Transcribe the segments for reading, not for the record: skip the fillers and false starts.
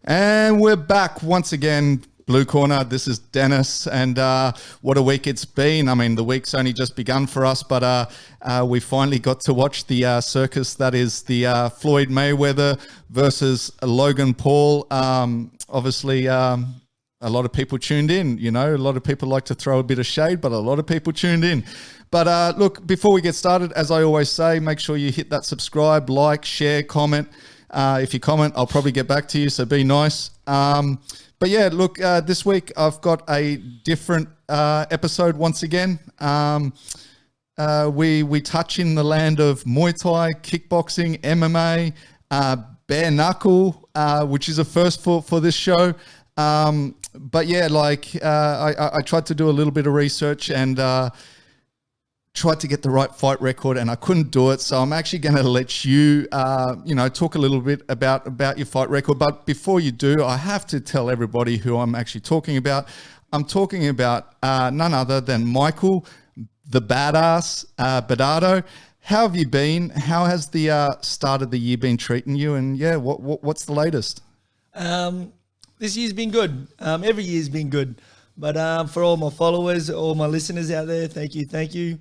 And we're back once again, Blue Corner. This is Dennis, and what a week it's been. I mean, the week's only just begun for us, but we finally got to watch the circus that is the Floyd Mayweather versus Logan Paul. Obviously, a lot of people tuned in. You know, a lot of people like to throw a bit of shade, but a lot of people tuned in. But look, before we get started, as I always say, make sure you hit that subscribe, like, share, comment. If you comment, I'll probably get back to you, so be nice. But yeah, look, this week I've got a different episode once again. We touch in the land of Muay Thai, kickboxing, MMA, bare knuckle, which is a first for this show. But yeah, like I tried to do a little bit of research and tried to get the right fight record, and I couldn't do it. So I'm actually going to let you, talk a little bit about your fight record. But before you do, I have to tell everybody who I'm actually talking about. I'm talking about none other than Michael, the badass, Badato. How have you been? How has the start of the year been treating you? And yeah, what's the latest? This year's been good. Every year's been good. But for all my followers, all my listeners out there, thank you.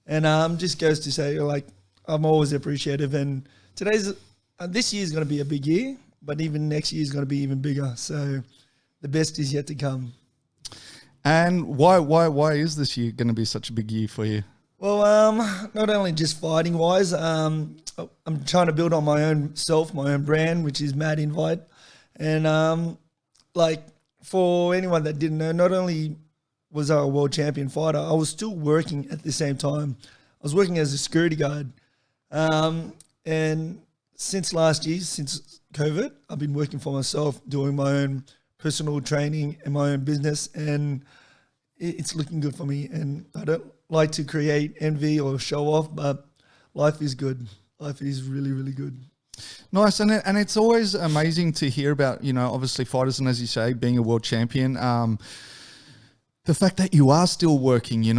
And just goes to say, like, I'm always appreciative. And this year's going to be a big year, but even next year's going to be even bigger. So the best is yet to come. And why is this year going to be such a big year for you? Well, not only just fighting wise, I'm trying to build on my own brand, which is Mad Invite. And for anyone that didn't know, not only was I a world champion fighter, I was still working at the same time. I was working as a security guard. And since last year, since COVID, I've been working for myself, doing my own personal training and my own business, and it's looking good for me. And I don't like to create envy or show off, but life is good. Life is really, really good. Nice. And it's always amazing to hear about, obviously fighters, and as you say, being a world champion, the fact that you are still working, it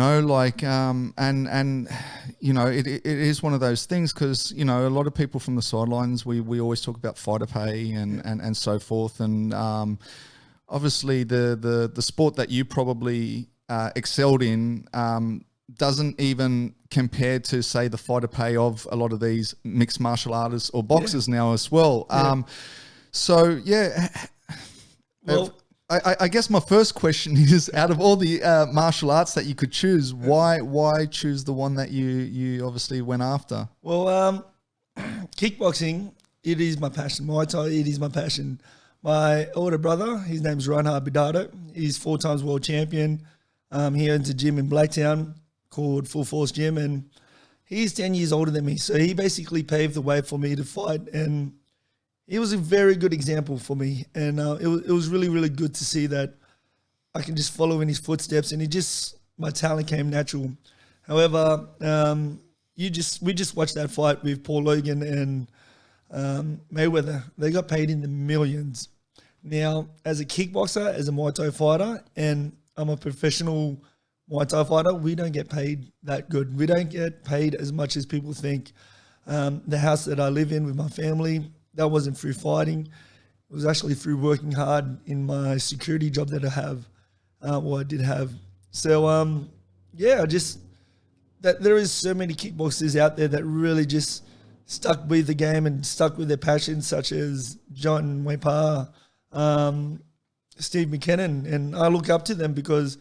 is one of those things because, a lot of people from the sidelines, we always talk about fighter pay and so forth. And obviously the sport that you probably excelled in doesn't even compare to, say, the fighter pay of a lot of these mixed martial artists or boxers now as well. Well, I guess my first question is, out of all the martial arts that you could choose, why choose the one that you obviously went after? Well, kickboxing, it is my passion. Muay Thai, it is my passion. My older brother, his name's Badato. He's 4 times world champion. He owns a gym in Blacktown called Full Force Gym, and he's 10 years older than me. So he basically paved the way for me to fight, and he was a very good example for me. And it was really, really good to see that I can just follow in his footsteps, and my talent came natural. However, we just watched that fight with Paul Logan and Mayweather. They got paid in the millions. Now, as a kickboxer, as a Muay Thai fighter, and I'm a professional Muay Thai fighter, we don't get paid that good. We don't get paid as much as people think. The house that I live in with my family, that wasn't through fighting. It was actually through working hard in my security job that I have, I did have. So, that there is so many kickboxers out there that really just stuck with the game and stuck with their passion, such as John Wepa, Steve McKinnon, and I look up to them because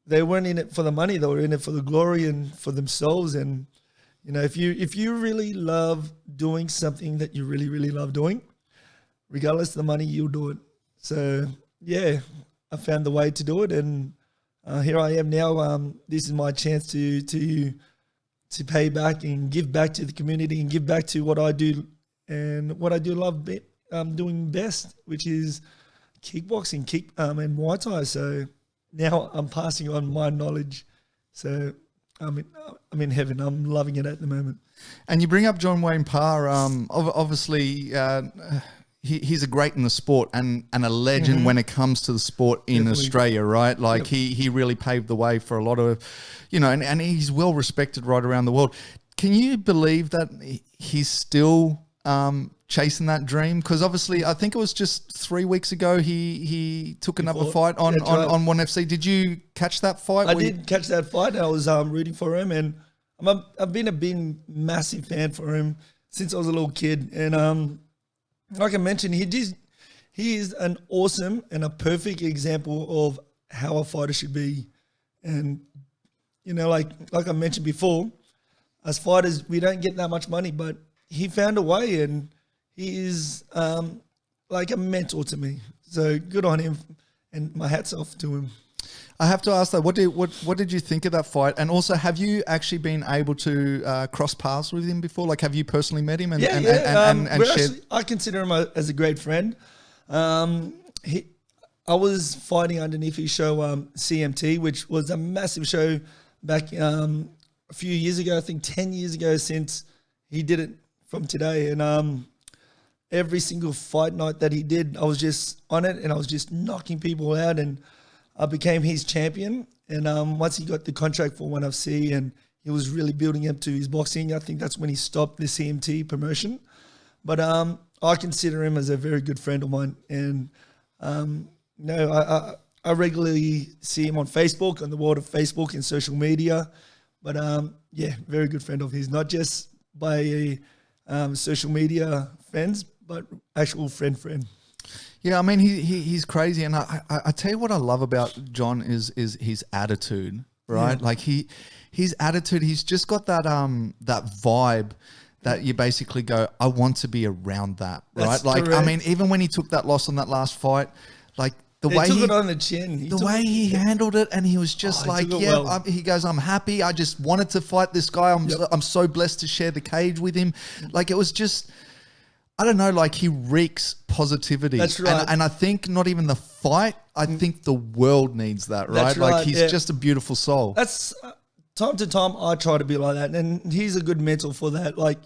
they weren't in it for the money; they were in it for the glory and for themselves. And if you really love doing something that you really, really love doing, regardless of the money, you'll do it. So yeah, I found the way to do it, and here I am now. This is my chance to pay back and give back to the community and give back to what I do and what I do love doing best, which is kickboxing, and Muay Thai. So now I'm passing on my knowledge. So I'm in heaven. I'm loving it at the moment. And you bring up John Wayne Parr. Obviously, he's a great in the sport and a legend when it comes to the sport in Australia, right? Like he really paved the way for a lot of, and he's well respected right around the world. Can you believe that he's still chasing that dream? Because obviously, I think it was just 3 weeks ago he took another fight on That's right. on ONE FC. Did you catch that fight? I did catch that fight. I was rooting for him, and I've been a massive fan for him since I was a little kid. And like I mentioned, he is an awesome and a perfect example of how a fighter should be. And you know, like I mentioned before, as fighters, we don't get that much money, but he found a way, and he is like a mentor to me. So good on him, and my hat's off to him. I have to ask though, what did you think of that fight? And also, have you actually been able to cross paths with him before? Like, have you personally met him and shared? I consider him as a great friend. I was fighting underneath his show CMT, which was a massive show back a few years ago. I think 10 years ago since he did it from today. And every single fight night that he did, I was just on it, and I was just knocking people out, and I became his champion. And once he got the contract for ONE FC and he was really building up to his boxing, I think that's when he stopped the CMT promotion. But I consider him as a very good friend of mine. And I regularly see him on Facebook, on the world of Facebook and social media. But very good friend of his, not just by social media friends, but actual friend. Yeah, I mean, he's crazy, and I tell you what I love about John is his attitude, right? Yeah. Like his attitude, he's just got that that vibe that you basically go, I want to be around that, right? That's like, correct. I mean, even when he took that loss on that last fight, like the way he took it on the chin, he handled it, and he was just he goes, I'm happy. I just wanted to fight this guy. I'm so blessed to share the cage with him. Like, it was just, I don't know, like, he reeks positivity. That's right. And I think not even the fight, I think the world needs that, right? That's Like, right, he's just a beautiful soul. That's time to time I try to be like that, and he's a good mentor for that. Like,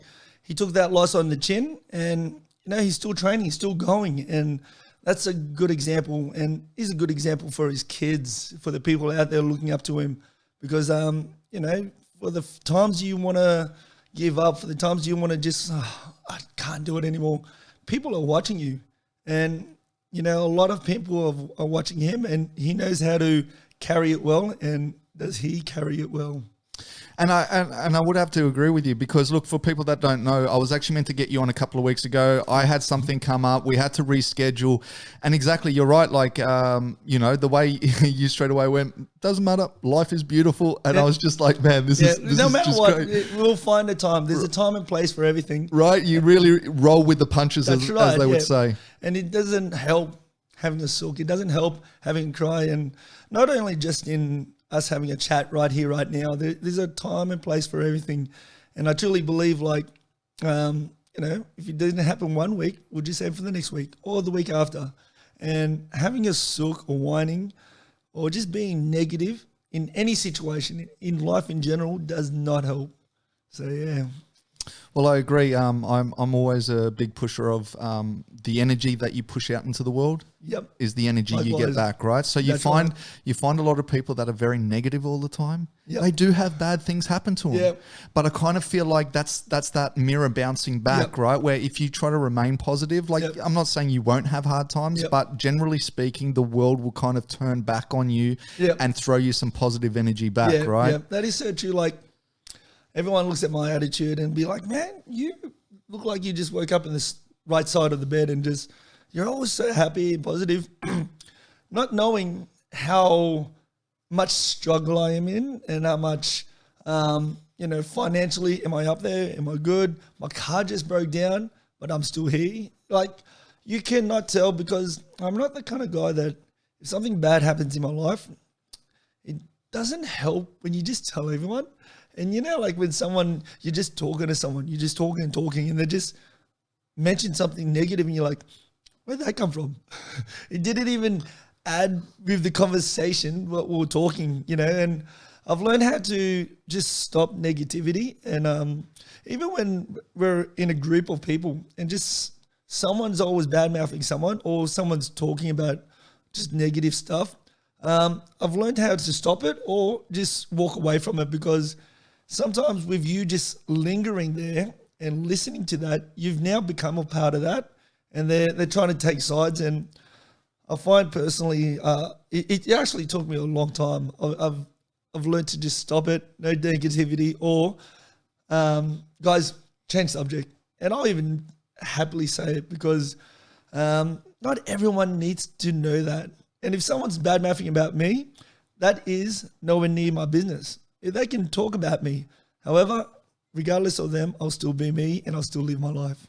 he took that loss on the chin, and you know, he's still training, he's still going, and that's a good example. And he's a good example for his kids, for the people out there looking up to him, because you know, for the times you want to give up, for the times you want to just, I can't do it anymore, people are watching you. And, you know, a lot of people are watching him, and he knows how to carry it well. And does he carry it well? And I would have to agree with you, because look, for people that don't know, I was actually meant to get you on a couple of weeks ago. I had something come up. We had to reschedule. And exactly, you're right. Like, you know, the way you straight away went, doesn't matter. Life is beautiful. And I was just like, man, this is no matter just what, great. We'll find a time. There's a time and place for everything. Right. You really roll with the punches, as they would say. And it doesn't help having a sulk. It doesn't help having a cry. And not only just in us having a chat right here, right now, there's a time and place for everything. And I truly believe, like, you know, if it doesn't happen 1 week, we'll just aim for the next week or the week after. And having a sulk or whining or just being negative in any situation, in life in general, does not help. So, yeah. Well, I agree. I'm always a big pusher of the energy that you push out into the world. Yep. Is the energy you get back, right? So you find a lot of people that are very negative all the time. Yep. They do have bad things happen to them. Yep. But I kind of feel like that's that mirror bouncing back, right? Where if you try to remain positive, like, I'm not saying you won't have hard times, but generally speaking, the world will kind of turn back on you and throw you some positive energy back, right? Yeah, that is so true. Like, everyone looks at my attitude and be like, man, you look like you just woke up in this right side of the bed and just, you're always so happy and positive. Not knowing how much struggle I am in and how much, you know, financially, am I up there? Am I good? My car just broke down, but I'm still here. Like, you cannot tell, because I'm not the kind of guy that if something bad happens in my life, it doesn't help when you just tell everyone. And you know, like when you're just talking to someone, you're just talking and they just mention something negative and you're like, where'd that come from? It didn't even add with the conversation what we were talking, you know. And I've learned how to just stop negativity. And even when we're in a group of people and just someone's always bad-mouthing someone or someone's talking about just negative stuff, I've learned how to stop it or just walk away from it, because sometimes with you just lingering there and listening to that, you've now become a part of that, and they're trying to take sides. And I find personally, it actually took me a long time. I've learned to just stop it, no negativity, or guys, change subject. And I'll even happily say it because not everyone needs to know that. And if someone's bad-mouthing about me, that is nowhere near my business. If they can talk about me, however, regardless of them, I'll still be me and I'll still live my life.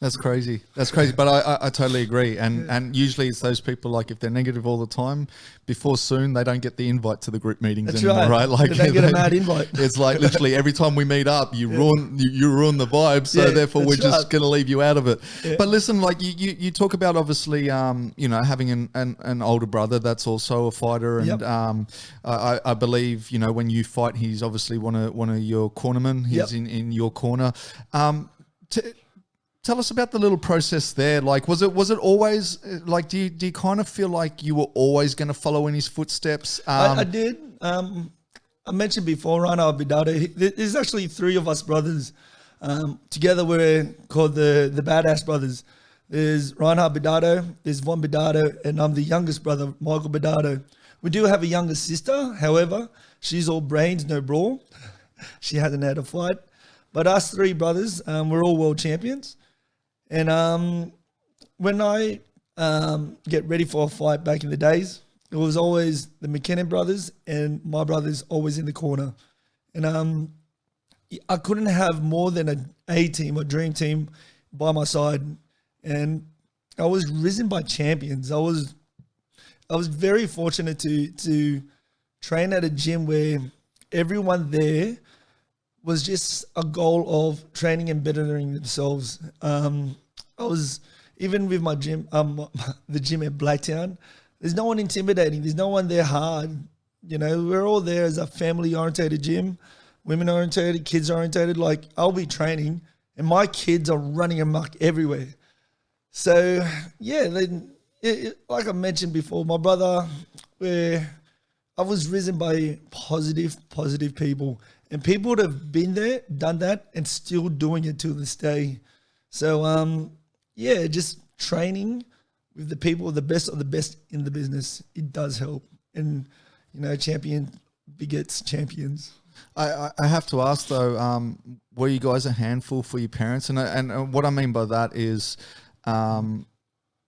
That's crazy. That's crazy. But I totally agree. And usually it's those people, like if they're negative all the time, before soon they don't get the invite to the group meetings That's anymore, right? Like they don't get a mad invite. It's like literally every time we meet up, you ruin the vibe. So therefore we're just going to leave you out of it. Yeah. But listen, like you talk about obviously, having an older brother that's also a fighter, and I believe when you fight, he's obviously one of your cornermen. He's in your corner. Tell us about the little process there. Like, was it always like? Do you kind of feel like you were always going to follow in his footsteps? I did. I mentioned before, Reinhard Badato. There's actually 3 of us brothers. Together we're called the Badass Brothers. There's Reinhard Badato, there's Von Badato, and I'm the youngest brother, Michael Badato. We do have a younger sister. However, she's all brains, no brawl. She hasn't had a fight. But us 3 brothers, we're all world champions. And when I get ready for a fight back in the days, it was always the McKinnon brothers and my brothers always in the corner. And I couldn't have more than an A team or dream team by my side. And I was risen by champions. I was very fortunate to train at a gym where everyone there was just a goal of training and bettering themselves. I was, even with my gym, the gym at Blacktown, there's no one intimidating. There's no one there hard. We're all there as a family-orientated gym, women-orientated, kids-orientated. Like, I'll be training, and my kids are running amok everywhere. So, like I mentioned before, my brother, I was risen by positive people. And people that have been there, done that, and still doing it to this day. So, just training with the people, the best of the best in the business, it does help. And, champion begets champions. I have to ask though, were you guys a handful for your parents? And what I mean by that is,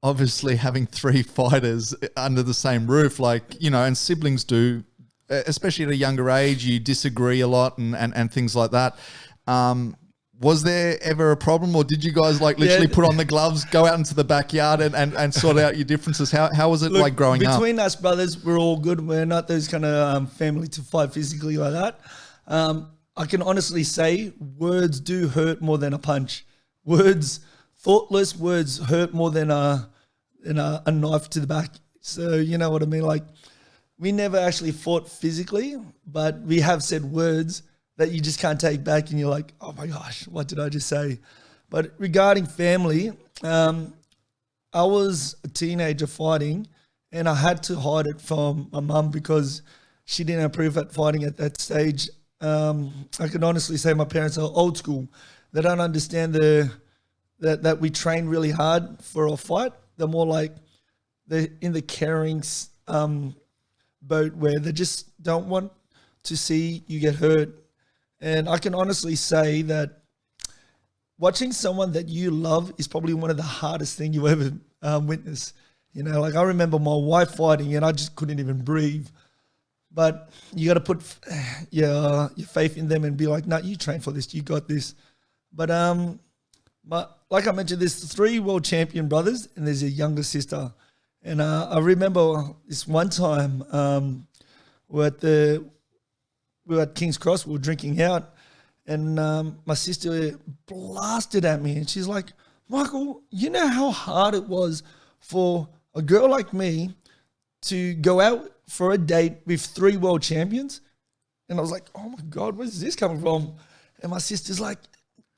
obviously having 3 fighters under the same roof, and siblings do, especially at a younger age, you disagree a lot and things like that. Was there ever a problem, or did you guys literally put on the gloves, go out into the backyard and sort out your differences? How was it growing up? Between us brothers, we're all good. We're not those kind of family to fight physically like that. I can honestly say words do hurt more than a punch. Thoughtless words hurt more than a knife to the back. So you know what I mean? We never actually fought physically, but we have said words that you just can't take back, and you're like, oh my gosh, what did I just say? But regarding family, I was a teenager fighting, and I had to hide it from my mum because she didn't approve at fighting at that stage. I can honestly say my parents are old school. They don't understand that we train really hard for a fight. They're more like they're in the caring boat where they just don't want to see you get hurt. And I can honestly say that watching someone that you love is probably one of the hardest things you ever witness. I remember my wife fighting and I just couldn't even breathe. But you got to put your faith in them and be like, no, you train for this, you got this. But like I mentioned, there's 3 world champion brothers and there's a younger sister. And I remember this one time we were at King's Cross, we were drinking out, and my sister blasted at me, and she's like, Michael, you know how hard it was for a girl like me to go out for a date with 3 world champions? And I was like, oh my God, where's this coming from? And my sister's like,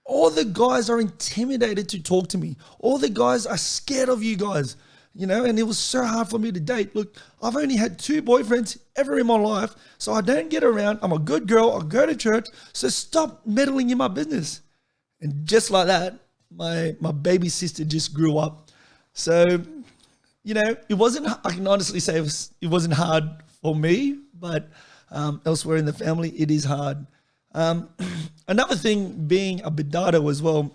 all the guys are intimidated to talk to me. All the guys are scared of you guys. And it was so hard for me to date. Look, I've only had 2 boyfriends ever in my life, so I don't get around. I'm a good girl. I go to church, so stop meddling in my business. And just like that, my baby sister just grew up. So, you know, it wasn't, I can honestly say it wasn't hard for me, but elsewhere in the family, it is hard. Another thing being a Badato as well,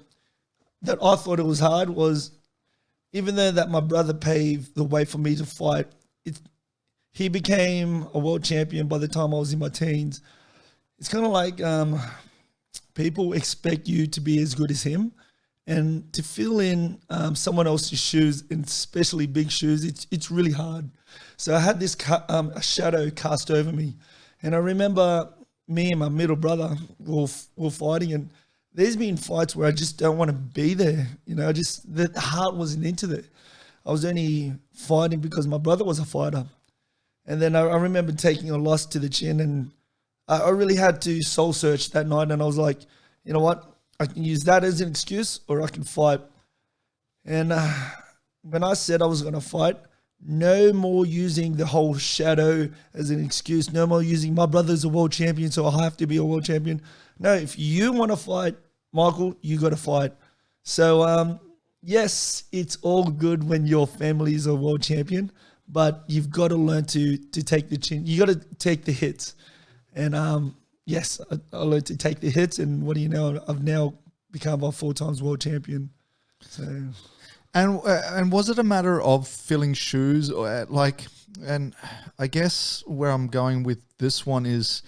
that I thought it was hard was, even though that my brother paved the way for me to fight, he became a world champion by the time I was in my teens. It's kind of like people expect you to be as good as him, and to fill in someone else's shoes, and especially big shoes, it's really hard. So I had this a shadow cast over me, and I remember me and my middle brother were fighting, and there's been fights where I just don't want to be there. You know, the heart wasn't into it. I was only fighting because my brother was a fighter. And then I remember taking a loss to the chin, and I really had to soul search that night. And I was like, you know what? I can use that as an excuse, or I can fight. And when I said I was going to fight, no more using the whole shadow as an excuse. No more using my brother's a world champion, so I have to be a world champion. No, if you want to fight, Michael, you got to fight. So, yes, it's all good when your family is a world champion, but you've got to learn to take the chin. You got to take the hits. And yes, I learned to take the hits. And what do you know? I've now become a 4 times world champion. So, and was it a matter of filling shoes, or and I guess where I'm going with this one is,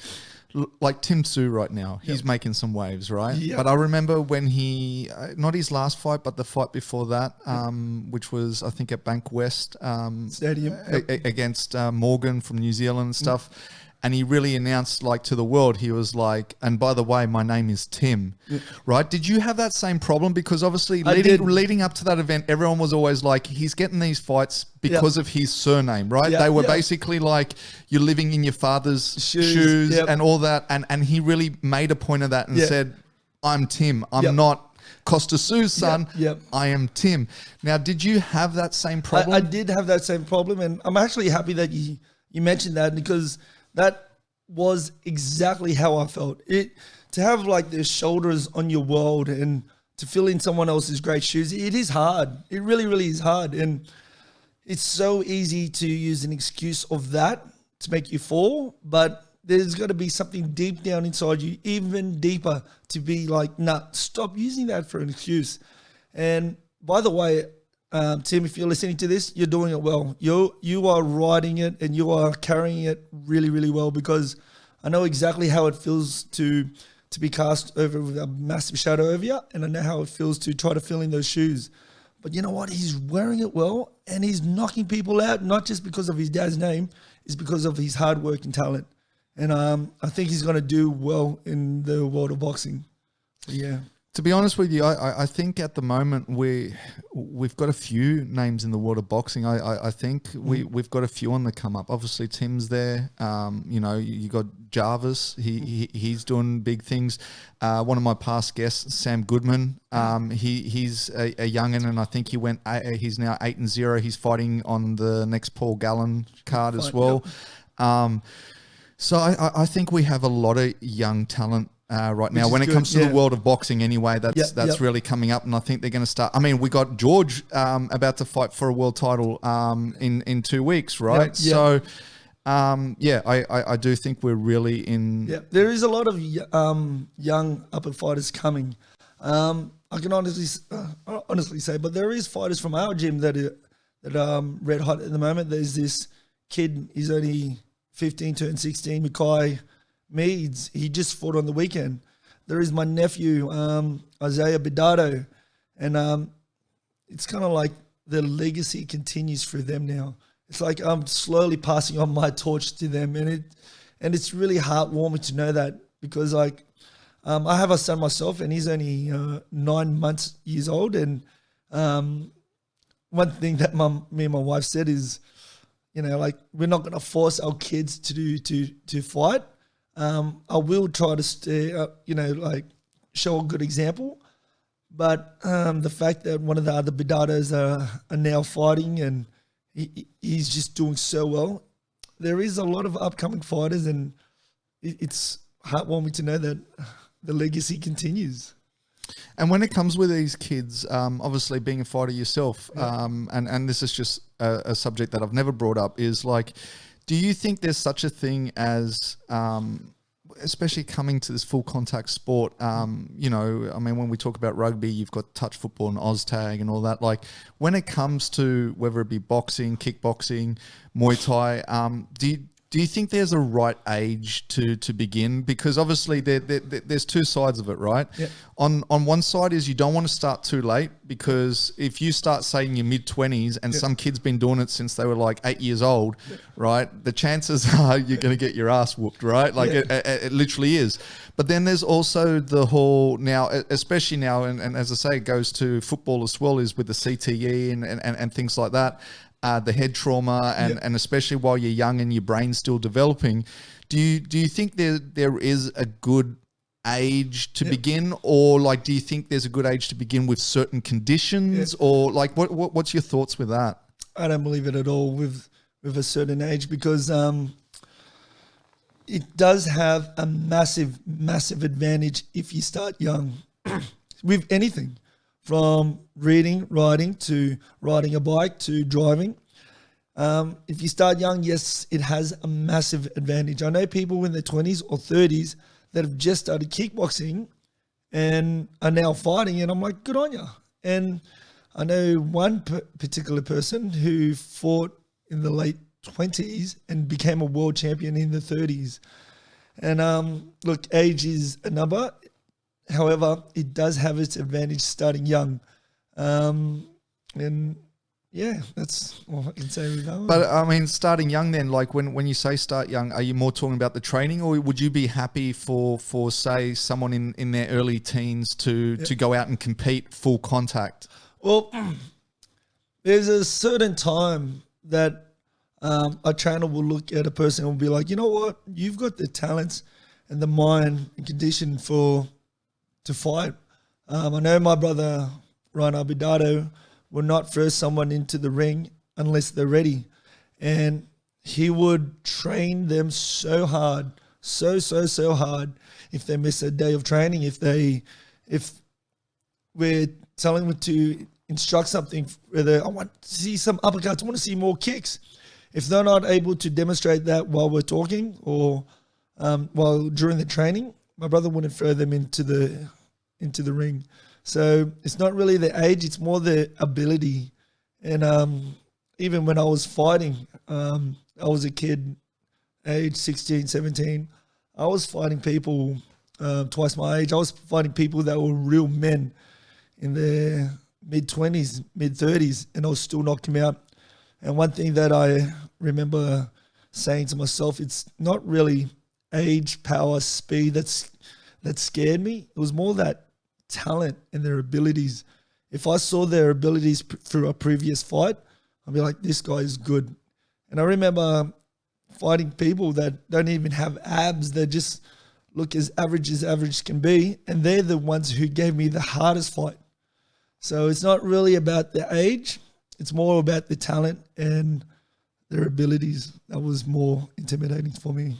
like Tim Tszyu right now, he's making some waves, right? Yep. But I remember when he, not his last fight, but the fight before that, which was, I think, at Bank West Stadium against Morgan from New Zealand and stuff. And he really announced, like, to the world, he was like, and by the way, my name is Tim, right? Did you have that same problem? Because obviously leading up to that event, everyone was always like, he's getting these fights because of his surname, right? They were basically like, you're living in your father's shoes and all that. And he really made a point of that and said, I'm Tim. I'm not Costa Tszyu's son. I am Tim. Now, did you have that same problem? I did have that same problem. And I'm actually happy that you mentioned that, because that was exactly how I felt. To have like the shoulders on your world and to fill in someone else's great shoes, it is hard. It really, really is hard. And it's so easy to use an excuse of that to make you fall, but there's got to be something deep down inside you, even deeper, to be like, nah, stop using that for an excuse. And by the way, Tim, if you're listening to this, you're doing it well. You are riding it, and you are carrying it really, really well, because I know exactly how it feels to be cast over with a massive shadow over you, and I know how it feels to try to fill in those shoes. But you know what? He's wearing it well, and he's knocking people out, not just because of his dad's name, it's because of his hard work and talent. And I think he's going to do well in the world of boxing. So, yeah. To be honest with you, I think at the moment we've got a few names in the world of boxing. I think we've got a few on the come up. Obviously, Tim's there. You know, you got Jarvis. He's doing big things. One of my past guests, Sam Goodman. He's a youngin, and I think he's now 8-0. He's fighting on the next Paul Gallen card as well. So I think we have a lot of young talent right now. When it comes to the world of boxing anyway, that's really coming up, and I think they're going to start. I mean, we got George about to fight for a world title in 2 weeks, right? So, I do think we're really in... Yeah, there is a lot of young upper fighters coming. I can honestly say, but there is fighters from our gym that are red hot at the moment. There's this kid, he's only 15, turned 16, Mackay Meads. He just fought on the weekend. There is my nephew, Isaiah Badato, and it's kind of like the legacy continues through them now. It's like I'm slowly passing on my torch to them, and it's really heartwarming to know that, because like I have a son myself, and he's only 9 years old, and one thing that me and my wife said is, you know, like, we're not going to force our kids to fight. I will try to stay, like, show a good example. But the fact that one of the other Badatos are now fighting, and he's just doing so well, there is a lot of upcoming fighters, and it's heartwarming to know that the legacy continues. And when it comes with these kids, obviously being a fighter yourself, and this is just a subject that I've never brought up, is like, do you think there's such a thing as, especially coming to this full contact sport, you know, I mean, when we talk about rugby, you've got touch football and Oztag and all that. Like when it comes to whether it be boxing, kickboxing, Muay Thai, do you think there's a right age to begin? Because obviously there's two sides of it, right? Yeah. On one side is you don't want to start too late, because if you start saying your mid-20s and some kid's been doing it since they were like 8 years old, right? The chances are you're going to get your ass whooped, right? Like it literally is. But then there's also the whole now, especially now, and as I say, it goes to football as well, is with the CTE and things like that. The head trauma, and especially while you're young and your brain's still developing, do you think there is a good age to begin, or like do you think there's a good age to begin with certain conditions, or like what's your thoughts with that? I don't believe it at all with a certain age, because it does have a massive advantage if you start young with anything. From reading, writing, to riding a bike, to driving. If you start young, yes, it has a massive advantage. I know people in their 20s or 30s that have just started kickboxing and are now fighting, and I'm like, good on you. And I know one particular person who fought in the late 20s and became a world champion in the 30s. And look, age is a number. However, it does have its advantage starting young. And yeah, that's all I can say with that one. But I mean, starting young then, like when you say start young, are you more talking about the training, or would you be happy for say someone in their early teens to go out and compete full contact? Well, there's a certain time that a trainer will look at a person and will be like, you know what, you've got the talents and the mind and condition to fight. I know my brother, Badato, will not throw someone into the ring unless they're ready. And he would train them so hard, so hard. If they miss a day of training, if we're telling them to instruct something, whether I want to see some uppercuts, I want to see more kicks. If they're not able to demonstrate that while we're talking or while during the training, my brother wouldn't throw them into the ring. So it's not really the age, it's more the ability. And even when I was fighting, I was a kid, age 16, 17. I was fighting people twice my age. I was fighting people that were real men in their mid-20s, mid-30s, and I was still knocking them out. And one thing that I remember saying to myself, it's not really age, power, speed that scared me. It was more that talent and their abilities. If I saw their abilities through a previous fight, I'd be like, this guy is good. And I remember fighting people that don't even have abs, that just look as average can be, and they're the ones who gave me the hardest fight. So it's not really about the age, it's more about the talent and their abilities. That was more intimidating for me.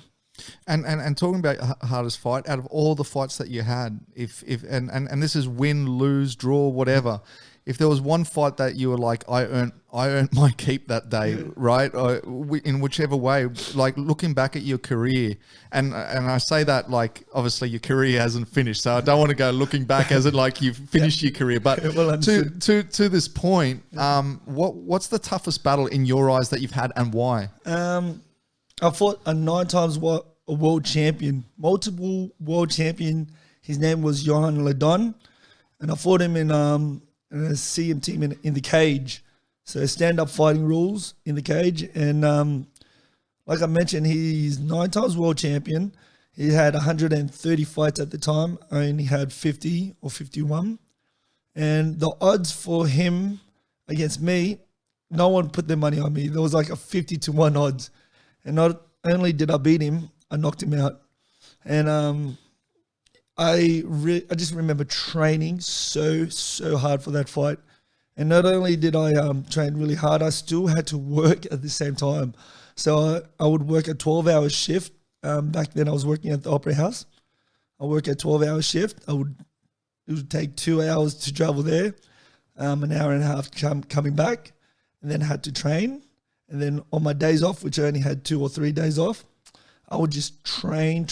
And talking about hardest fight, out of all the fights that you had, if this is win, lose, draw, whatever, if there was one fight that you were like, I earned my keep that day, right? Or in whichever way, like looking back at your career, and I say that like obviously your career hasn't finished, so I don't want to go looking back as in like you've finished your career, but to this point, what's the toughest battle in your eyes that you've had, and why? I fought a 9 times a world champion, multiple world champion. His name was Johan Ledon, and I fought him in a CM team in the cage. So stand-up fighting rules in the cage. And like I mentioned, he's 9 times world champion. He had 130 fights at the time. I only had 50 or 51. And the odds for him against me, no one put their money on me. There was like a 50-1 odds. And not only did I beat him, I knocked him out. And I just remember training so hard for that fight. And not only did I train really hard, I still had to work at the same time. So I would work a 12-hour shift. Back then I was working at the Opera House. I work a 12-hour shift. I would it would take 2 hours to travel there, an hour and a half coming back, and then had to train. And then on my days off, which I only had 2 or 3 days off, I would just train.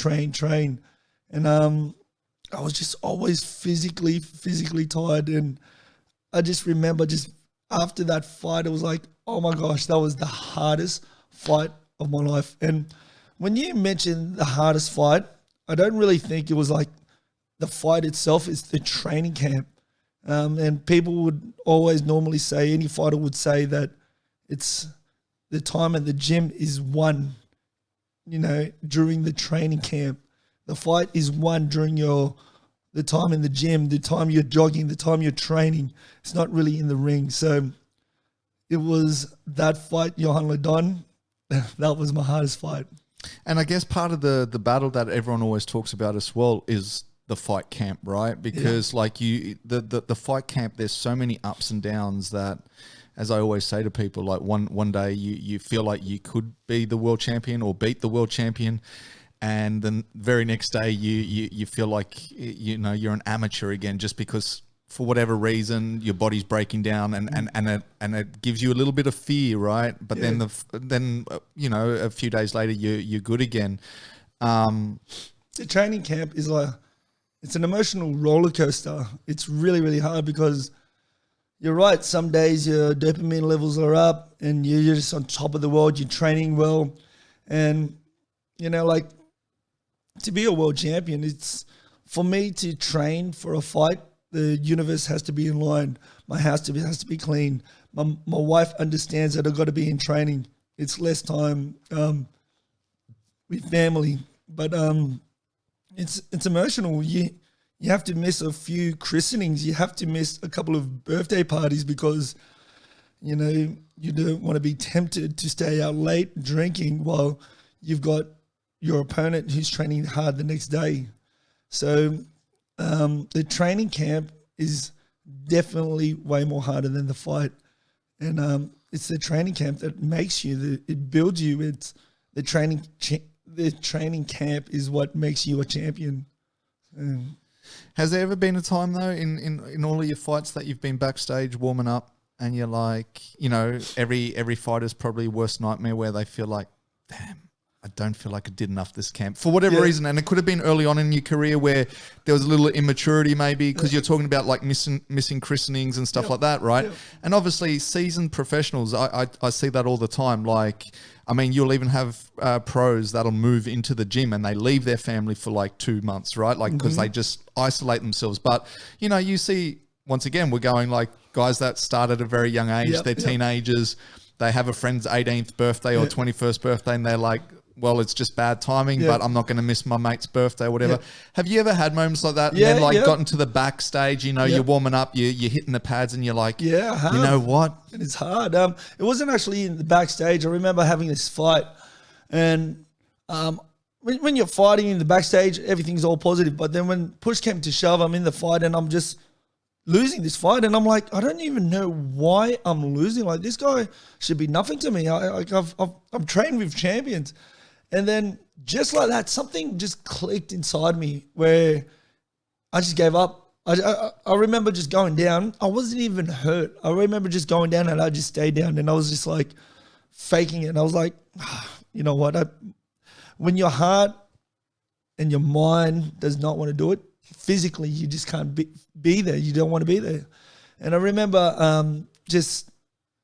And I was just always physically tired. And I just remember just after that fight, it was like, oh my gosh, that was the hardest fight of my life. And when you mention the hardest fight, I don't really think it was like the fight itself, it's the training camp. And people would always normally say, any fighter would say that it's the time at the gym is won, during the training camp. The fight is won during the time in the gym, the time you're jogging, the time you're training. It's not really in the ring. So it was that fight, Johan Ledon, that was my hardest fight. And I guess part of the battle that everyone always talks about as well is the fight camp, right? Because the fight camp, there's so many ups and downs that, as I always say to people, like one day you feel like you could be the world champion or beat the world champion, and then very next day you feel like you're an amateur again, just because for whatever reason your body's breaking down, and it gives you a little bit of fear, right? But then a few days later you're good again. The training camp is it's an emotional roller coaster. It's really, really hard because you're right. Some days your dopamine levels are up and you're just on top of the world. You're training well. And, to be a world champion, it's for me to train for a fight. The universe has to be in line. My house has to be clean. My wife understands that I've got to be in training. It's less time with family. But it's emotional. You have to miss a few christenings. You have to miss a couple of birthday parties because, you don't want to be tempted to stay out late drinking while you've got your opponent who's training hard the next day. So the training camp is definitely way more harder than the fight. And it's the training camp that makes you, it builds you. It's the training camp is what makes you a champion. Has there ever been a time though in all of your fights that you've been backstage warming up and you're like, every fighter's probably worst nightmare where they feel like, damn, I don't feel like I did enough this camp for whatever reason. And it could have been early on in your career where there was a little immaturity maybe because you're talking about like missing christenings and stuff like that, right? And obviously seasoned professionals, I see that all the time. Like, I mean, you'll even have pros that'll move into the gym and they leave their family for like 2 months, right? Like, because they just isolate themselves. But, you see, once again, we're going like guys that start at a very young age, they're teenagers, they have a friend's 18th birthday or 21st birthday and they're like, well, it's just bad timing, but I'm not going to miss my mate's birthday or whatever. Have you ever had moments like that? And then gotten to the backstage, you're warming up, you're hitting the pads and you're like, you know what? And it's hard. It wasn't actually in the backstage. I remember having this fight and when you're fighting in the backstage, everything's all positive. But then when push came to shove, I'm in the fight and I'm just losing this fight. And I'm like, I don't even know why I'm losing. Like, this guy should be nothing to me. I'm trained with champions. And then just like that, something just clicked inside me where I just gave up. I remember just going down. I wasn't even hurt. I remember just going down and I just stayed down and I was just like faking it. And I was like, you know what? When your heart and your mind does not want to do it, physically you just can't be there. You don't want to be there. And I remember just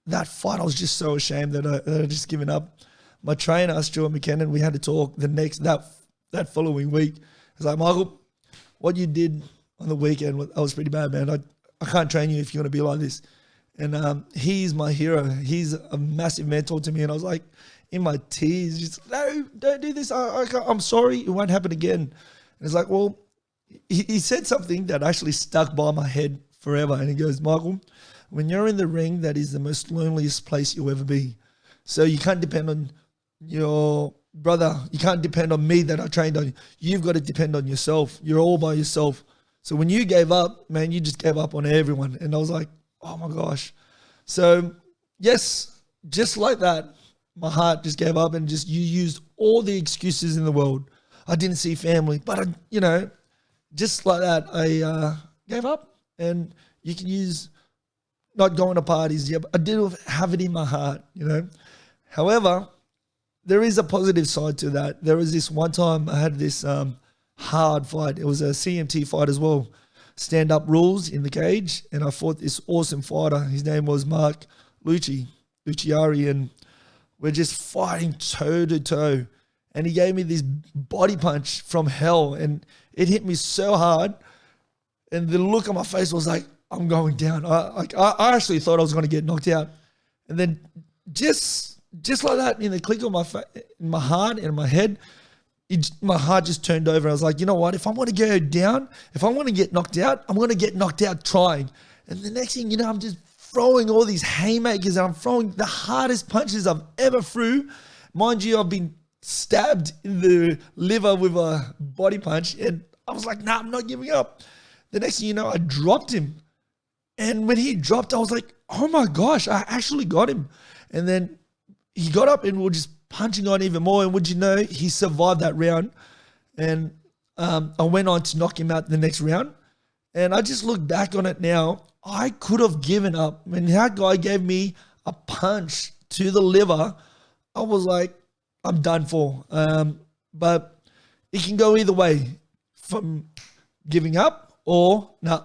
that fight, I was just so ashamed that I just given up. My trainer, Stuart McKinnon, we had to talk that following week. He's like, Michael, what you did on the weekend, that was pretty bad, man. I can't train you if you're going to be like this. And he's my hero. He's a massive mentor to me. And I was like, in my tears, just, no, don't do this. I'm sorry. It won't happen again. And it's like, well, he said something that actually stuck by my head forever. And he goes, Michael, when you're in the ring, that is the most loneliest place you'll ever be. So you can't depend on your brother. You can't depend on me that I trained on you. You've got to depend on yourself. You're all by yourself. So when you gave up, man, you just gave up on everyone. And I was like, oh my gosh. So yes, just like that, my heart just gave up and you used all the excuses in the world. I didn't see family, but just like that, I gave up. And you can use not going to parties. Yeah, but I did have it in my heart, you know. However, there is a positive side to that. There was this one time I had this hard fight. It was a CMT fight as well. Stand-up rules in the cage. And I fought this awesome fighter. His name was Mark Luciari. And we're just fighting toe to toe. And he gave me this body punch from hell. And it hit me so hard. And the look on my face was like, I'm going down. I actually thought I was going to get knocked out. And then just like that, in the click of in my heart and in my head, my heart just turned over. I was like, you know what? If I want to go down, if I want to get knocked out, I'm going to get knocked out trying. And the next thing you know, I'm just throwing all these haymakers and I'm throwing the hardest punches I've ever threw. Mind you, I've been stabbed in the liver with a body punch. And I was like, nah, I'm not giving up. The next thing you know, I dropped him. And when he dropped, I was like, oh my gosh, I actually got him. And then he got up and we were just punching on even more. And would you know, he survived that round. And I went on to knock him out the next round. And I just look back on it now. I could have given up. When that guy gave me a punch to the liver, I was like, I'm done for. But it can go either way, from giving up or nah,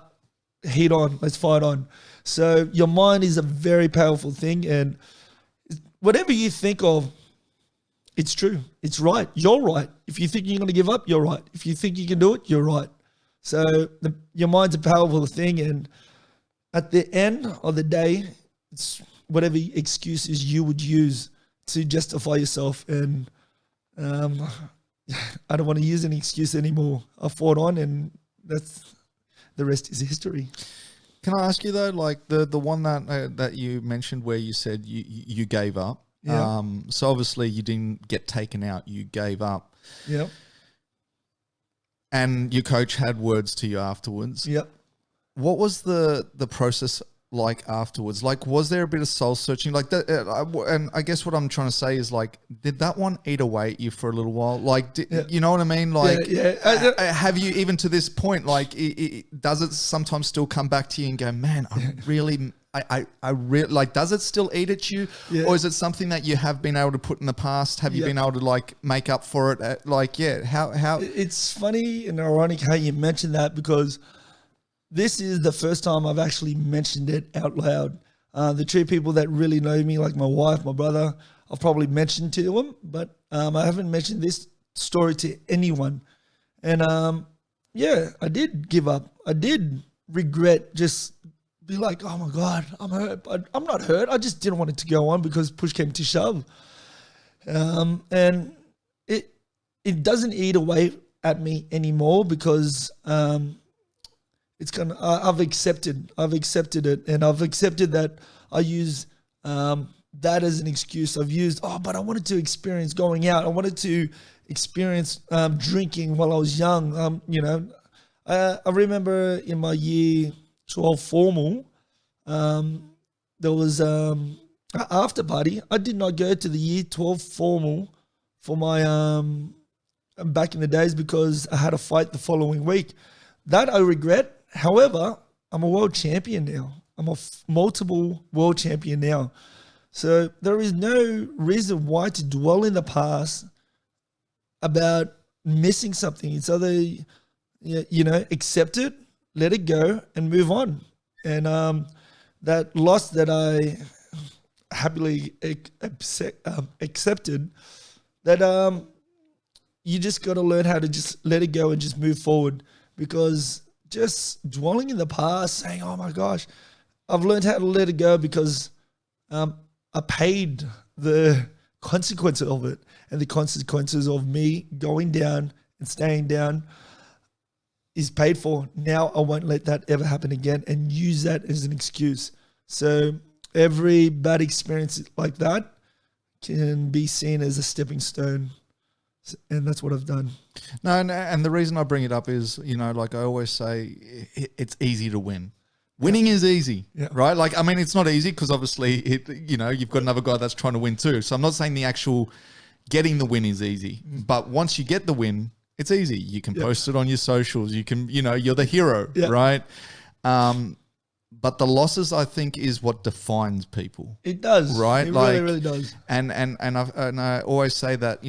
heat on, let's fight on. So your mind is a very powerful thing, and whatever you think of, it's true. It's right. You're right. If you think you're going to give up, you're right. If you think you can do it, you're right. So your mind's a powerful thing, and at the end of the day, it's whatever excuses you would use to justify yourself. And I don't want to use any excuse anymore. I fought on, and the rest is history. Can I ask you though, like the one that you mentioned where you said you gave up? Yeah. So obviously you didn't get taken out. You gave up. Yep. And your coach had words to you afterwards. Yep. What was the process like afterwards? Like, was there a bit of soul searching? Like that, and I guess what I'm trying to say is, like, did that one eat away at you for a little while? Like, you know what I mean? Like, have you, even to this point, like, does it sometimes still come back to you and go, man, I really, like, does it still eat at you? Yeah. Or is it something that you have been able to put in the past? Have you been able to, like, make up for it? Like, how? It's funny and ironic how you mentioned that, because this is the first time I've actually mentioned it out loud. The two people that really know me, like my wife, my brother, I've probably mentioned to them, but I haven't mentioned this story to anyone. And I did give up. I did regret, just be like, oh my God, I'm hurt. But I'm not hurt. I just didn't want it to go on because push came to shove. And it doesn't eat away at me anymore, because it's gonna. I've accepted it, and I've accepted that I use that as an excuse. I've used, but I wanted to experience going out. I wanted to experience drinking while I was young. I remember in my year 12 formal, there was an after party. I did not go to the year 12 formal for my back in the days, because I had a fight the following week. That I regret. However, I'm a world champion now. I'm a multiple world champion now. So there is no reason why to dwell in the past about missing something. It's either, accept it, let it go, and move on. And that loss that I happily accepted, that you just got to learn how to just let it go and just move forward. Because just dwelling in the past, saying, oh my gosh, I've learned how to let it go, because I paid the consequences of it, and the consequences of me going down and staying down is paid for. Now I won't let that ever happen again, and use that as an excuse. So every bad experience like that can be seen as a stepping stone. And that's what I've done. No, and the reason I bring it up is, like I always say, it's easy to win. Winning is easy, right? Like, I mean, it's not easy because obviously, you've got another guy that's trying to win too. So I'm not saying the actual getting the win is easy. But once you get the win, It's easy. You can post it on your socials. You can, you're the hero, right? But the losses, I think, is what defines people. It does, right? It really, really does. And I always say that,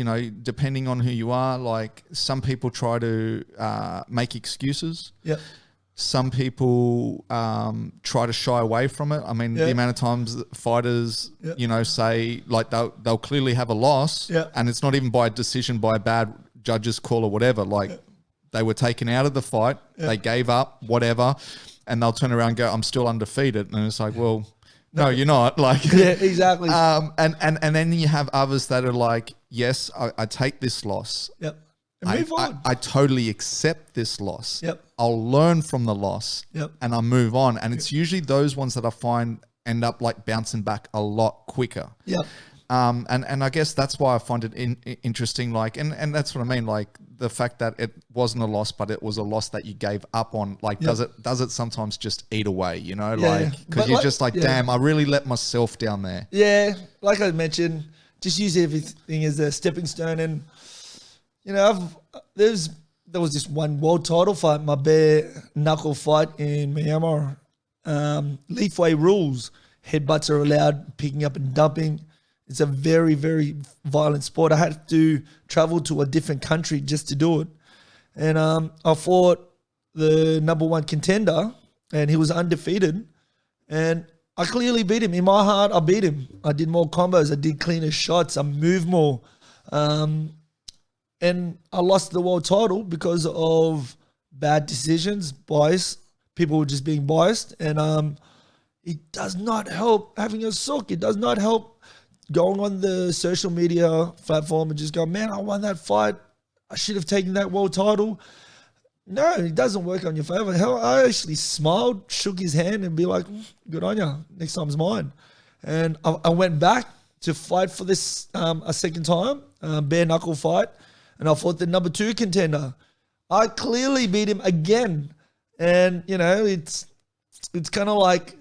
depending on who you are, like some people try to make excuses. Yeah. Some people try to shy away from it. I mean, the amount of times that fighters, say like they'll clearly have a loss, and it's not even by a decision by a bad judge's call or whatever. Like they were taken out of the fight, they gave up, whatever, and they'll turn around and go, "I'm still undefeated," and it's like, well, no, you're not. Like, yeah, exactly. And then you have others that are like, yes, I take this loss. Yep. And move on. I totally accept this loss. Yep. I'll learn from the loss. Yep. And I move on. And it's usually those ones that I find end up like bouncing back a lot quicker. Yep. And I guess that's why I find it interesting. Like, and that's what I mean. Like the fact that it wasn't a loss, but it was a loss that you gave up on. Like, does it sometimes just eat away? Like because you're just like, damn, I really let myself down there. Yeah, like I mentioned, just use everything as a stepping stone. And there was this one world title fight, my bare knuckle fight in Myanmar. Leafway rules: headbutts are allowed, picking up and dumping. It's a very, very violent sport. I had to travel to a different country just to do it. And I fought the number one contender, and he was undefeated. And I clearly beat him. In my heart, I beat him. I did more combos. I did cleaner shots. I moved more. And I lost the world title because of bad decisions, bias. People were just being biased. And it does not help having a sook. It does not help going on the social media platform and just go, man, I won that fight. I should have taken that world title. No, it doesn't work on your favor. Hell, I actually smiled, shook his hand and be like, good on you. Next time's mine. And I went back to fight for this a second time, bare knuckle fight. And I fought the number two contender. I clearly beat him again. And, it's kind of like,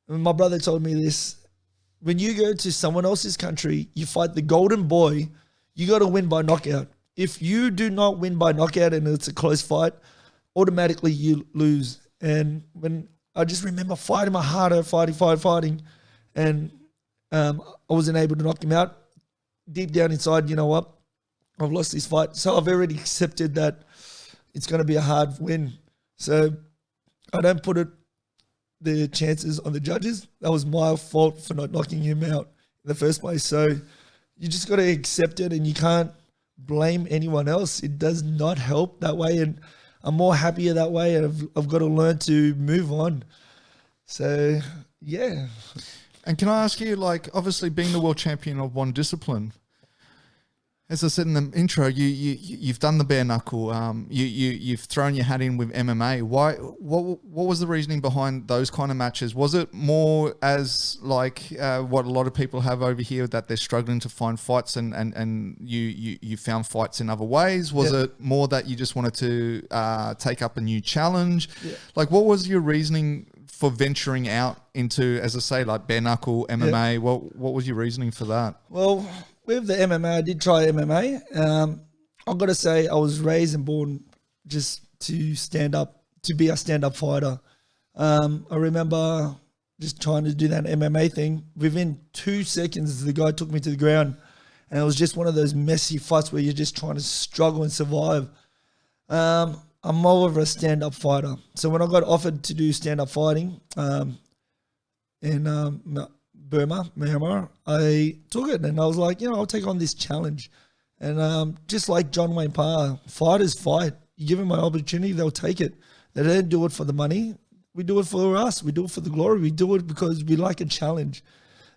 my brother told me this, when you go to someone else's country, you fight the golden boy, you got to win by knockout. If you do not win by knockout and it's a close fight, automatically you lose. And when I just remember fighting my heart out, fighting, and I wasn't able to knock him out. Deep down inside, you know what? I've lost this fight. So I've already accepted that it's going to be a hard win. So I don't put the chances on the judges. That was my fault for not knocking him out in the first place. So you just got to accept it, and you can't blame anyone else. It does not help that way. And I'm more happier that way. And I've got to learn to move on. So, yeah. And can I ask you, like, obviously being the world champion of one discipline, as I said in the intro, you've done the bare knuckle. You've thrown your hat in with MMA. Why? What was the reasoning behind those kind of matches? Was it more as like what a lot of people have over here, that they're struggling to find fights, and you found fights in other ways? Was it more that you just wanted to take up a new challenge? Yeah. Like, what was your reasoning for venturing out into, as I say, like bare knuckle MMA? Yeah. What was your reasoning for that? Well, with the MMA, I did try MMA. I've got to say, I was raised and born just to stand up, to be a stand-up fighter. I remember just trying to do that MMA thing. Within 2 seconds, the guy took me to the ground, and it was just one of those messy fights where you're just trying to struggle and survive. I'm more of a stand-up fighter. So when I got offered to do stand-up fighting in Burma, Myanmar, I took it, and I was like, I'll take on this challenge. And just like John Wayne Parr, fighters fight. You give them an opportunity, they'll take it. They don't do it for the money. We do it for us. We do it for the glory. We do it because we like a challenge.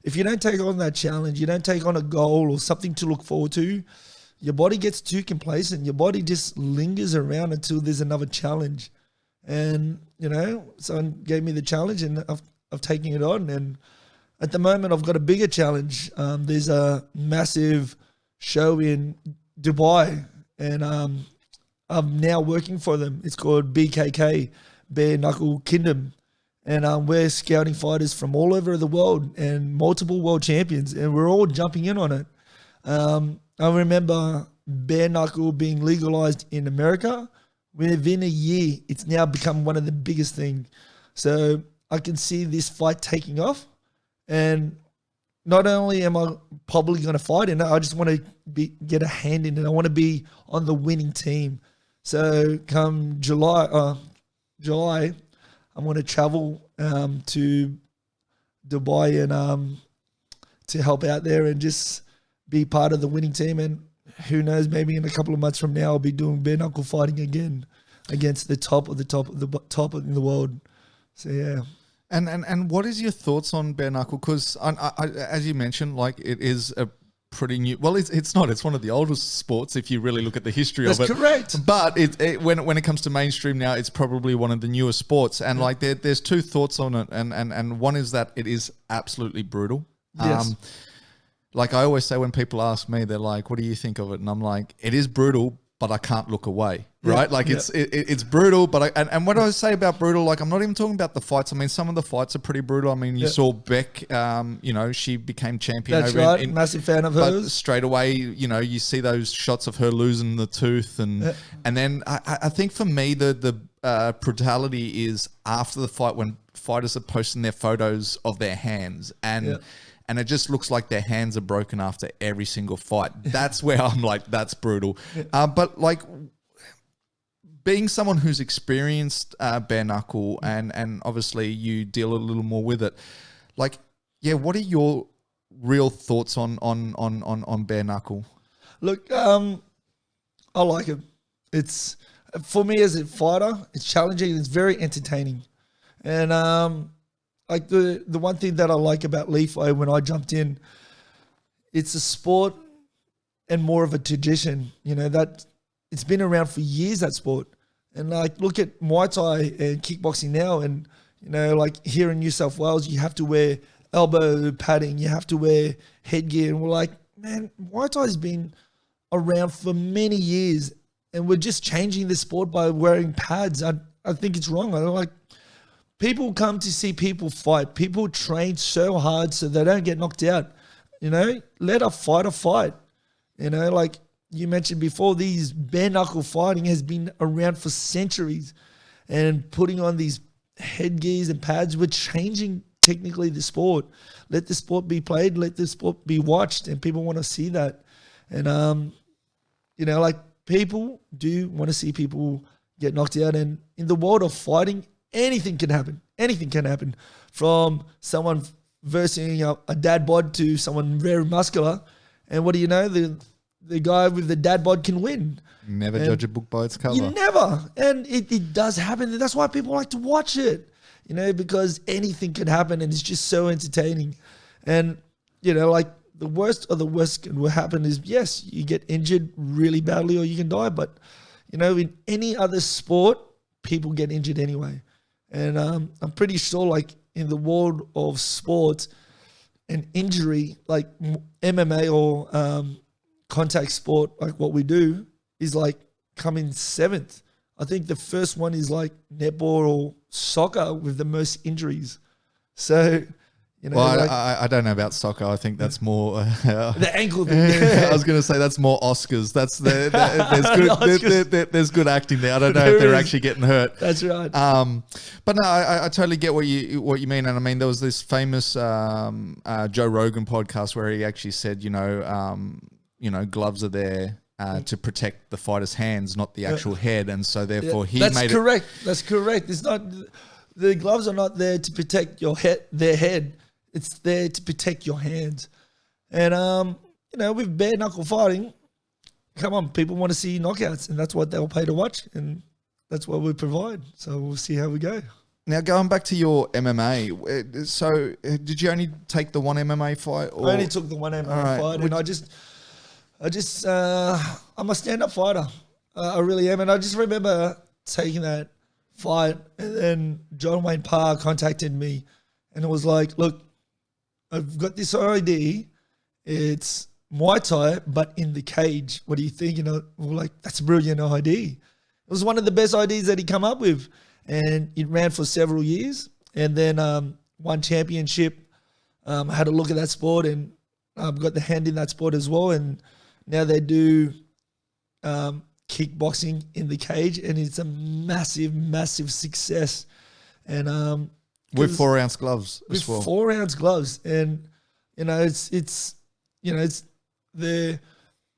If you don't take on that challenge, you don't take on a goal or something to look forward to, your body gets too complacent. Your body just lingers around until there's another challenge. And, someone gave me the challenge, and I've taken it on. And at the moment, I've got a bigger challenge. There's a massive show in Dubai, and I'm now working for them. It's called BKK, Bare Knuckle Kingdom. And we're scouting fighters from all over the world and multiple world champions, and we're all jumping in on it. I remember bare knuckle being legalized in America, within a year, it's now become one of the biggest things. So I can see this fight taking off, and not only am I probably going to fight in it, I just want to get a hand in it. I want to be on the winning team. So come July, I'm going to travel to Dubai and to help out there and just be part of the winning team. And who knows, maybe in a couple of months from now, I'll be doing bare knuckle fighting again against the top in the world. So yeah. And what is your thoughts on bare knuckle? Because as you mentioned, like it is a pretty new. Well, it's not. It's one of the oldest sports if you really look at the history of it. That's correct. But when it comes to mainstream now, it's probably one of the newer sports. And like there's two thoughts on it, and one is that it is absolutely brutal. Yes. Like I always say when people ask me, they're like, "What do you think of it?" And I'm like, "It is brutal, but I can't look away." Right? Like it's brutal, but and what I say about brutal, like I'm not even talking about the fights. I mean, some of the fights are pretty brutal. I mean, you saw Beck, she became champion. That's over right. Massive fan of hers. But straight away, you see those shots of her losing the tooth, and then I think for me the brutality is after the fight when fighters are posting their photos of their hands and it just looks like their hands are broken after every single fight. That's where I'm like, that's brutal. But like being someone who's experienced bare knuckle and obviously you deal a little more with it, like, what are your real thoughts on bare knuckle? Look, I like it. It's, for me as a fighter, it's challenging. It's very entertaining. And like the one thing that I like about Leafo when I jumped in, it's a sport and more of a tradition, that it's been around for years, that sport. And like, look at Muay Thai and kickboxing now. And, like here in New South Wales, you have to wear elbow padding, you have to wear headgear. And we're like, man, Muay Thai has been around for many years and we're just changing the sport by wearing pads. I think it's wrong. People come to see people fight. People train so hard so they don't get knocked out. Let a fighter fight. Like you mentioned before, these bare knuckle fighting has been around for centuries, and putting on these headgears and pads, we're changing technically the sport. Let the sport be played. Let the sport be watched, and people want to see that. And like people do want to see people get knocked out. And in the world of fighting, anything can happen. Anything can happen, from someone versing a dad bod to someone very muscular. And what do you know? The guy with the dad bod can win. Never judge a book by its cover. You never. And it does happen. And that's why people like to watch it, because anything can happen and it's just so entertaining. And, like the worst of the worst can happen is, yes, you get injured really badly or you can die. But, in any other sport, people get injured anyway. And I'm pretty sure, like, in the world of sports, an injury, like MMA or contact sport, like what we do, is like coming seventh. I think the first one is like netball or soccer with the most injuries. So, well, I don't know about soccer. I think that's more the ankle thing. I was going to say that's more Oscars. There's good acting there. I don't know if they're actually getting hurt. That's right. But no, I totally get what you mean. And I mean, there was this famous Joe Rogan podcast where he actually said, gloves are there to protect the fighter's hands, not the actual head, and so therefore he That's made correct. That's correct. It's not, the gloves are not there to protect their head. It's there to protect your hands. And with bare knuckle fighting, come on, people want to see knockouts, and that's what they'll pay to watch, and that's what we provide. So we'll see how we go. Now, going back to your MMA, so did you only take the one MMA fight? Or? I only took the one MMA fight, and I'm a stand-up fighter. I really am. And I just remember taking that fight, and then John Wayne Parr contacted me, and it was like, look, I've got this idea. It's Muay Thai, but in the cage. What do you think? We're like, that's a brilliant idea. It was one of the best ideas that he come up with. And it ran for several years, and then won championship, had a look at that sport, and got the hand in that sport as well. And now they do kickboxing in the cage, and it's a massive, massive success. And with 4-ounce gloves with as well. 4-ounce gloves, and it's the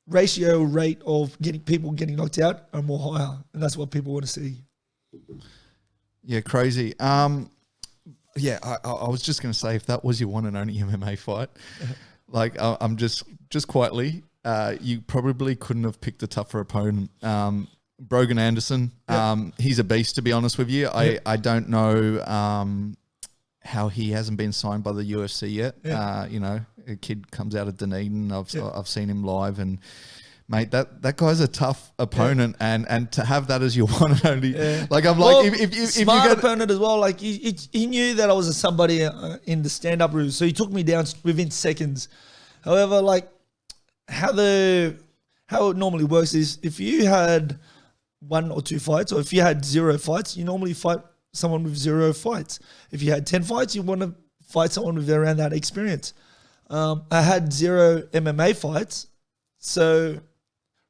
ratio rate of people getting knocked out are more higher, and that's what people want to see. Yeah, crazy. Yeah, I was just going to say, if that was your one and only MMA fight, like I'm just quietly, you probably couldn't have picked a tougher opponent. Brogan Anderson, he's a beast, to be honest with you. I don't know how he hasn't been signed by the UFC yet. A kid comes out of Dunedin. I've seen him live, and mate, that guy's a tough opponent, and to have that as your one and only, like I'm like, if smart you opponent as well. Like he knew that I was somebody in the stand-up room, so he took me down within seconds. However, like how it normally works is if you had 1 or 2 fights, or if you had 0 fights, you normally fight someone with 0 fights. If you had 10 fights, you want to fight someone with around that experience. I had 0 MMA fights, so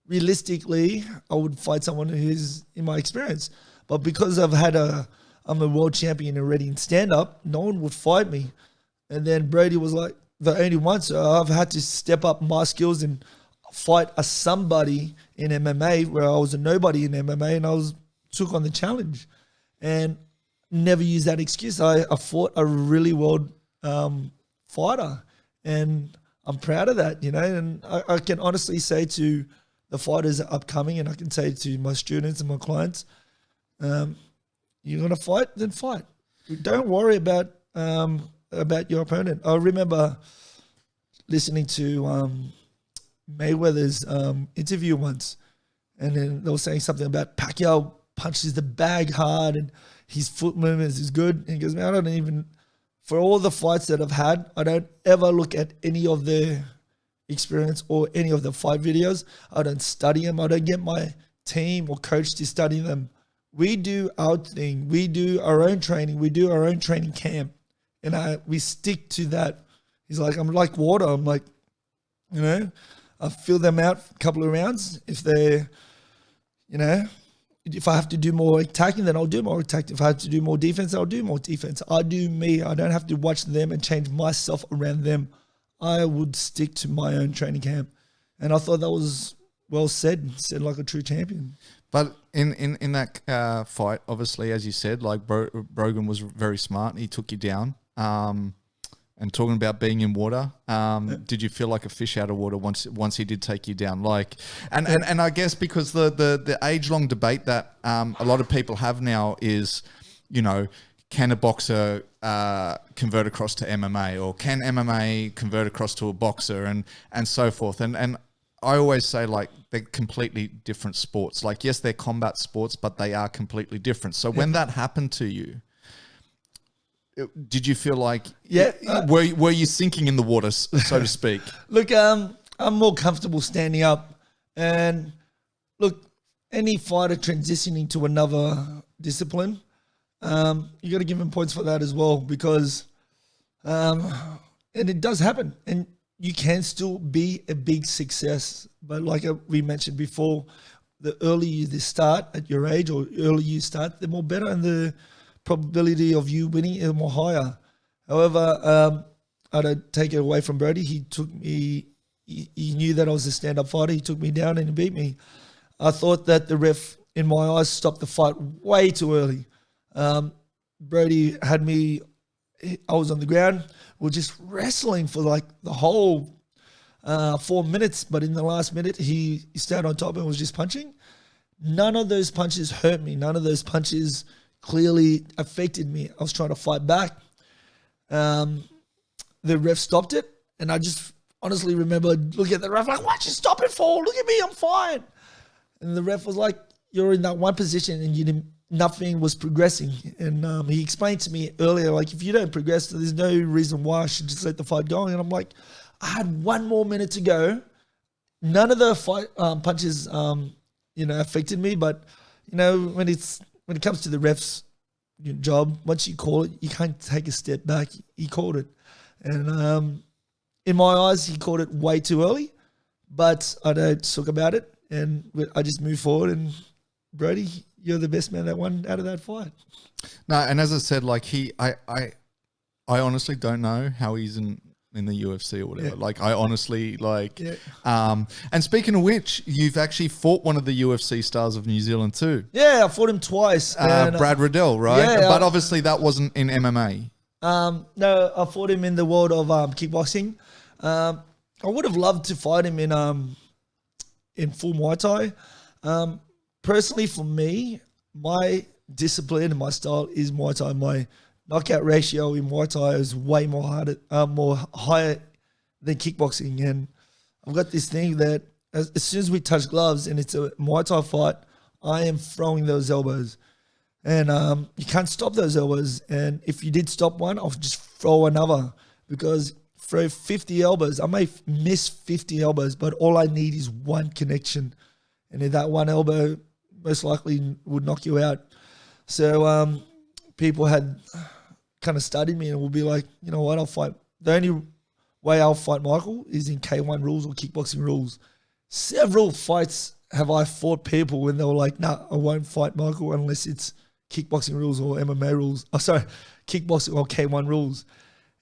realistically, I would fight someone who's in my experience. But because I'm a world champion already in stand-up, no one would fight me. And then Brody was like the only one, so I've had to step up my skills and fight a somebody in MMA where I was a nobody in MMA, and took on the challenge and never used that excuse. I fought a really world fighter, and I'm proud of that, and I can honestly say to the fighters upcoming, and I can say to my students and my clients, you're going to fight, then fight. Don't worry about your opponent. I remember listening to Mayweather's interview once, and then they were saying something about Pacquiao punches the bag hard and his foot movements is good. And he goes, man, I don't even, for all the fights that I've had, I don't ever look at any of the experience or any of the fight videos. I don't study them. I don't get my team or coach to study them. We do our thing. We do our own training. We do our own training camp, and we stick to that. He's like, I'm like water. I'm like, I fill them out a couple of rounds. If they're, if I have to do more attacking, then I'll do more attacking. If I have to do more defense, I'll do more defense. I do me. I don't have to watch them and change myself around them. I would stick to my own training camp. And I thought that was well said like a true champion. But in that fight, obviously, as you said, like Brogan was very smart. He took you down. And talking about being in water, did you feel like a fish out of water once he did take you down? Like, and I guess because the age-long debate that a lot of people have now is, can a boxer convert across to MMA, or can MMA convert across to a boxer, and so forth. And I always say, like, they're completely different sports. Like, yes, they're combat sports, but they are completely different. So when that happened to you, did you feel like, were you sinking in the water, so to speak? Look, I'm more comfortable standing up. And look, any fighter transitioning to another discipline, you got to give him points for that as well, because, and it does happen, and you can still be a big success. But like we mentioned before, the earlier you start at your age, or earlier you start, the more better, and the probability of you winning is more higher. However, I don't take it away from Brody. He took me, he knew that I was a stand-up fighter. He took me down and he beat me. I thought that the ref, in my eyes, stopped the fight way too early. Brody had me, I was on the ground. We were just wrestling for like the whole 4 minutes. But in the last minute, he stayed on top and was just punching. None of those punches hurt me. None of those punches clearly affected me. I was trying to fight back. The ref stopped it, and I just honestly remember looking at the ref like, why'd you stop it for? Look at me, I'm fine. And the ref was like, you're in that one position and nothing was progressing. And he explained to me earlier, like, if you don't progress, there's no reason why I should just let the fight go. And I'm like, I had 1 more minute to go. None of the fight punches, affected me. But, when it comes to the ref's job, once you call it, you can't take a step back. He called it. And in my eyes, he called it way too early, but I don't talk about it. and I just moved forward. And Brody, you're the best man that won out of that fight. No, and as I said, like I honestly don't know how he's in the UFC or whatever. Yeah. Like I honestly like. Yeah. And speaking of which, you've actually fought one of the UFC stars of New Zealand too. Yeah, I fought him twice. Brad Riddell, right? Yeah, but obviously that wasn't in MMA. No, I fought him in the world of kickboxing. I would have loved to fight him in full Muay Thai. Personally, for me, my discipline and my style is Muay Thai. My knockout ratio in Muay Thai is way more higher than kickboxing. And I've got this thing that as soon as we touch gloves and it's a Muay Thai fight, I am throwing those elbows. And you can't stop those elbows. And if you did stop one, I'll just throw another. Because throw 50 elbows, I may miss 50 elbows, but all I need is one connection. And if that one elbow most likely would knock you out. So people had kind of studied me and will be like, you know what, I'll fight. The only way I'll fight Michael is in K1 rules or kickboxing rules. Several fights have I fought people when they were like, nah, I won't fight Michael unless it's kickboxing rules or MMA rules. Oh, sorry, kickboxing or K1 rules.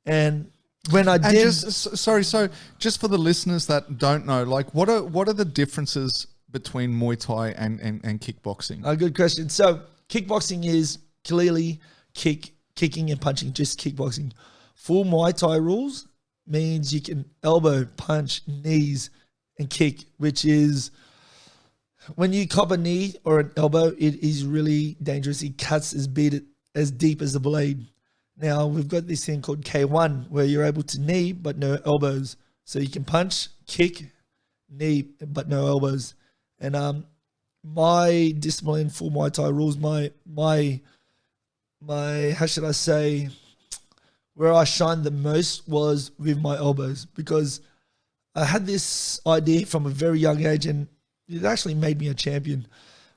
And when I did... So just for the listeners that don't know, like what are the differences between Muay Thai and kickboxing? A good question. So kickboxing is clearly kicking and punching, just kickboxing. Full Muay Thai rules means you can elbow, punch, knees, and kick, which is when you cop a knee or an elbow, it is really dangerous. It cuts as deep as a blade. Now, we've got this thing called K1 where you're able to knee but no elbows. So you can punch, kick, knee, but no elbows. And my discipline, full Muay Thai rules, my how should I say, where I shined the most was with my elbows, because I had this idea from a very young age and it actually made me a champion.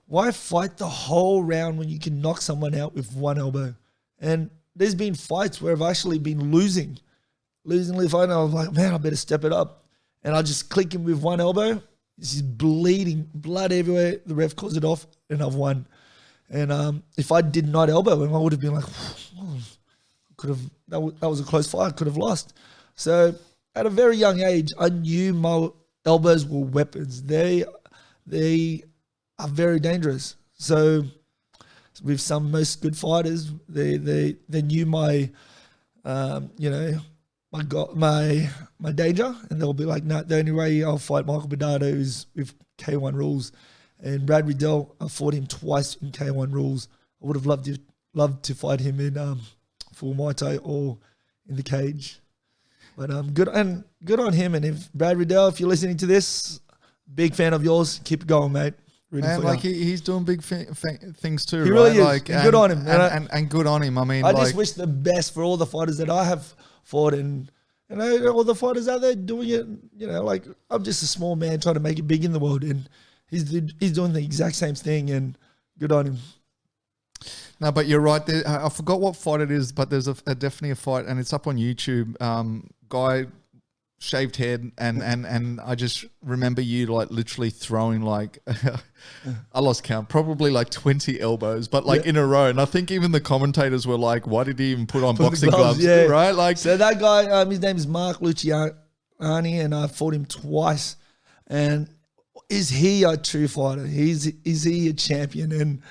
Why fight the whole round when you can knock someone out with one elbow? And there's been fights where I've actually been losing the fight, and I was like, man, I better step it up. And I just click him with one elbow. This is bleeding, blood everywhere. The ref calls it off, and I've won. And if I did not elbow him, I would have been like, that was a close fight. I could have lost. So at a very young age, I knew my elbows were weapons. They are very dangerous. So with some most good fighters, they knew my my danger, and they'll be like, no, the only way I'll fight Michael Badato is with K1 rules. And Brad Riddell, I fought him twice in K1 rules. I would have loved to fight him in full Muay Thai or in the cage. But good on him. And if Brad Riddell, if you're listening to this, big fan of yours, keep going, mate. And like he's doing big things too. He right? really is. Like, good on him. And good on him. I mean, I just wish the best for all the fighters that I have fought, and all the fighters out there doing it. Like I'm just a small man trying to make it big in the world, and he's doing the exact same thing. And good on him. No, but you're right. I forgot what fight it is, but there's definitely a fight, and it's up on YouTube. Guy, shaved head, and I just remember you like literally throwing like I lost count, probably like 20 elbows, but like in a row. And I think even the commentators were like, "Why did he even put on boxing gloves?" Yeah. Right? Like, so that guy, his name is Mark Luciani, and I fought him twice. And is he a true fighter? Is he a champion?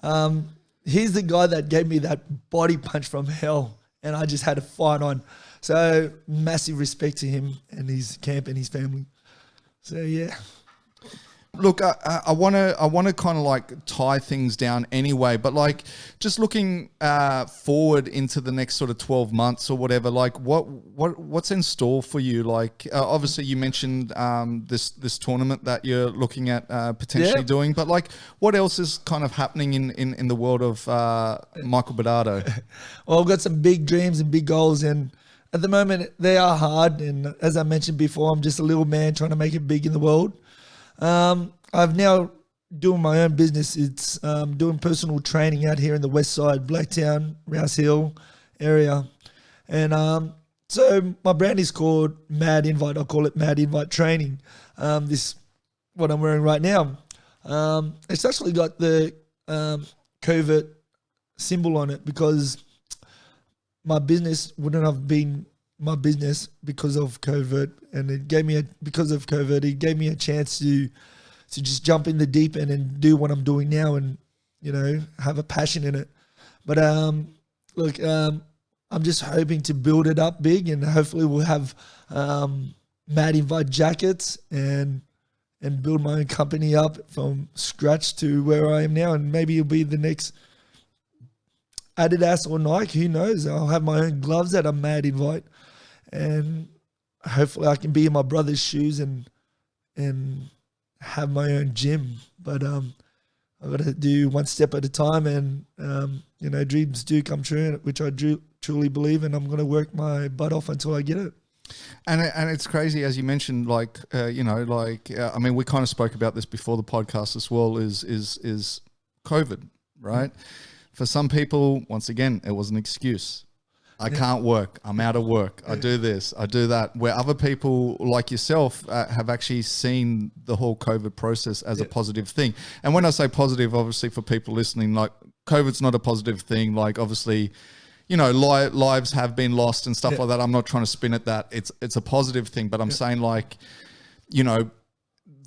And he's the guy that gave me that body punch from hell, and I just had a fight on. So massive respect to him and his camp and his family. So yeah. Look, I want to kind of like tie things down anyway, but like just looking forward into the next sort of 12 months or whatever, like what's in store for you? Like obviously you mentioned this tournament that you're looking at potentially doing, but like what else is kind of happening in the world of Michael Badato? Well, I've got some big dreams and big goals, and at the moment they are hard. And as I mentioned before, I'm just a little man trying to make it big in the world. I've now doing my own business. It's doing personal training out here in the West Side, Blacktown, Rouse Hill area. And so my brand is called Mad Invite. I call it Mad Invite Training. This what I'm wearing right now. It's actually got the COVID symbol on it because my business wouldn't have been my business because of COVID, and it gave me a chance to just jump in the deep end and do what I'm doing now, and have a passion in it. But look, I'm just hoping to build it up big, and hopefully we'll have Mad Invite jackets and build my own company up from scratch to where I am now, and maybe it'll be the next Adidas or Nike, who knows? I'll have my own gloves that are Mad Invite, and hopefully I can be in my brother's shoes and have my own gym. But I've got to do one step at a time, and dreams do come true, which I truly believe, and I'm going to work my butt off until I get it. And it's crazy, as you mentioned, I mean, we kind of spoke about this before the podcast as well, is COVID, right? For some people, once again, it was an excuse. I can't work. I'm out of work. I do this. I do that. Where other people like yourself have actually seen the whole COVID process as a positive thing. And when I say positive, obviously for people listening, like COVID's not a positive thing. Like obviously, lives have been lost and stuff like that. I'm not trying to spin at that. It's a positive thing, but I'm saying like,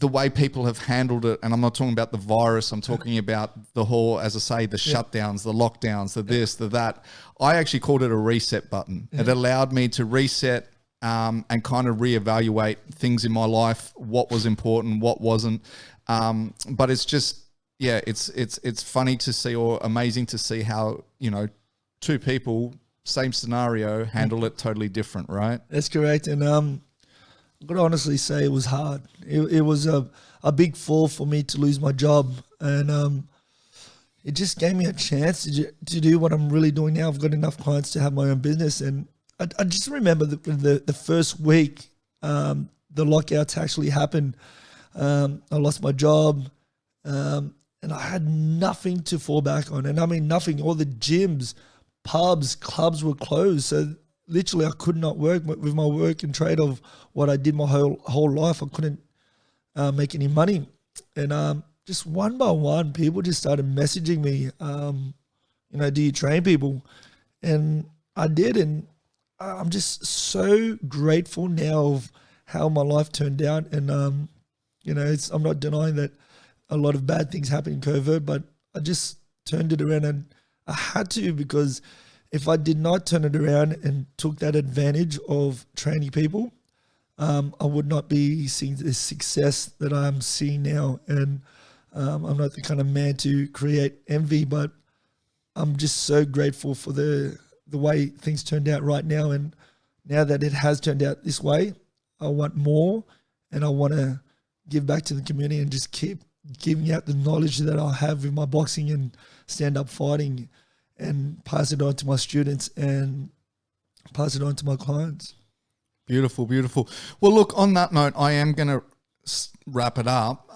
the way people have handled it, and I'm not talking about the virus, I'm talking about the whole, as I say, the shutdowns, the lockdowns, the this, the that. I actually called it a reset button. It allowed me to reset and kind of reevaluate things in my life, what was important, what wasn't. But it's just, it's funny to see, or amazing to see how, two people, same scenario, handle it totally different, right? That's correct. And I could honestly say it was hard. It was a big fall for me to lose my job, and it just gave me a chance to do what I'm really doing now. I've got enough clients to have my own business, and I just remember the first week the lockouts actually happened. I lost my job, and I had nothing to fall back on, and I mean nothing. All the gyms, pubs, clubs were closed, so literally I could not work with my work and trade of what I did my whole life. I couldn't make any money. And just one by one, people just started messaging me, do you train people? And I did. And I'm just so grateful now of how my life turned out. And, I'm not denying that a lot of bad things happened in COVID, but I just turned it around, and I had to, because if I did not turn it around and took that advantage of training people, I would not be seeing the success that I'm seeing now. And I'm not the kind of man to create envy, but I'm just so grateful for the way things turned out right now. And now that it has turned out this way, I want more, and I want to give back to the community and just keep giving out the knowledge that I have with my boxing and stand-up fighting, and pass it on to my students and pass it on to my clients. Beautiful, beautiful. Well, look, on that note, I am going to wrap it up,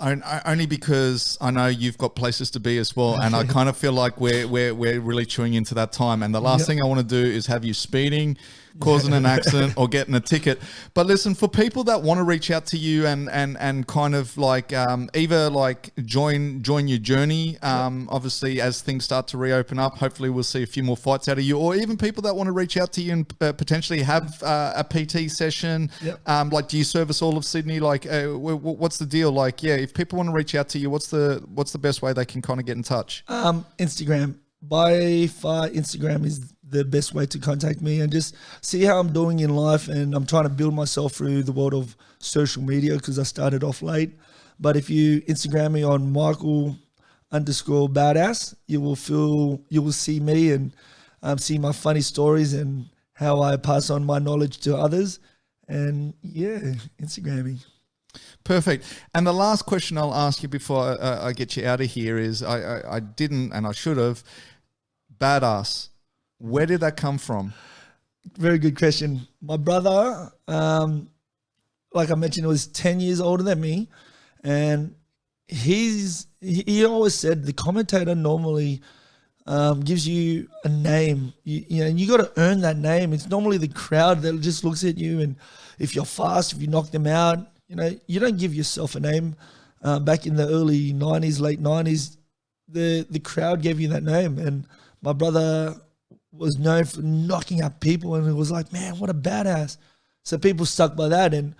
only because I know you've got places to be as well, and I kind of feel like we're really chewing into that time. And the last thing I want to do is have you speeding, causing an accident, or getting a ticket. But listen, for people that want to reach out to you and kind of like either like join your journey, obviously as things start to reopen up, hopefully we'll see a few more fights out of you, or even people that want to reach out to you and potentially have a PT session. Like, do you service all of Sydney? Like, what's the deal? Like, if people want to reach out to you, what's the best way they can kind of get in touch? Instagram. By far, Instagram is the best way to contact me and just see how I'm doing in life. And I'm trying to build myself through the world of social media, because I started off late. But if you Instagram me on Michael_Badass, you will see me and see my funny stories and how I pass on my knowledge to others. And Instagram me. Perfect. And the last question I'll ask you before I get you out of here is, I didn't, and I should have, Badass. Where did that come from? Very good question. My brother, like I mentioned, was 10 years older than me. And he always said the commentator normally gives you a name. You got to earn that name. It's normally the crowd that just looks at you. And if you're fast, if you knock them out, you don't give yourself a name. back in the early 90s, late 90s, the crowd gave you that name. And my brother was known for knocking out people, and it was like, man, what a badass. So people stuck by that, and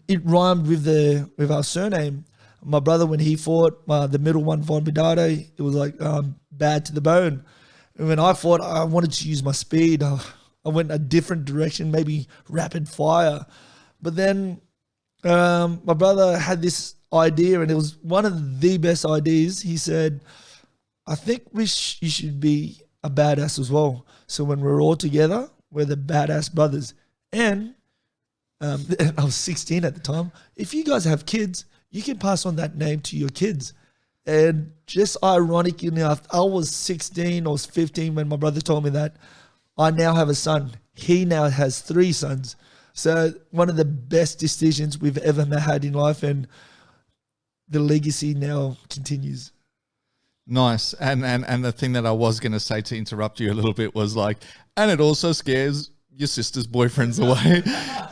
it rhymed with our surname. My brother, when he fought, the middle one, Badato, it was like bad to the bone. And when I fought, I wanted to use my speed. I went a different direction, maybe rapid fire. But then my brother had this idea, and it was one of the best ideas. He said, I think you should be a badass as well. So when we're all together, we're the badass brothers. And I was 16 at the time. If you guys have kids, you can pass on that name to your kids. And just ironic enough, I was 16 or 15 when my brother told me that. I now have a son. He now has 3 sons. So one of the best decisions we've ever had in life, and the legacy now continues. Nice. And the thing that I was going to say, to interrupt you a little bit, was like, and it also scares your sister's boyfriends away.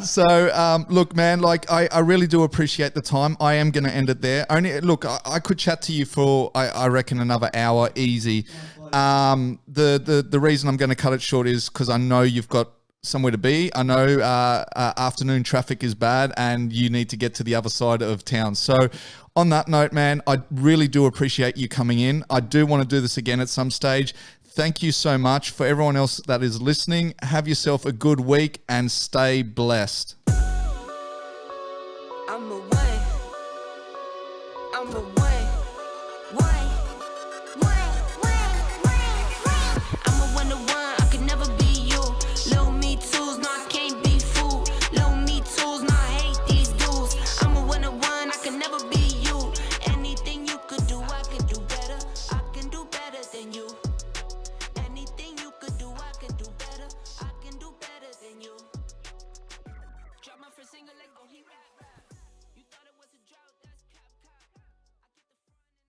So, look, man, like I really do appreciate the time. I am going to end it there. Look, I could chat to you for, I reckon, another hour easy. The reason I'm going to cut it short is because I know you've got somewhere to be. I know afternoon traffic is bad and you need to get to the other side of town. So on that note, man, I really do appreciate you coming in. I do want to do this again at some stage. Thank you so much. For everyone else that is listening, have yourself a good week and stay blessed. I'm away.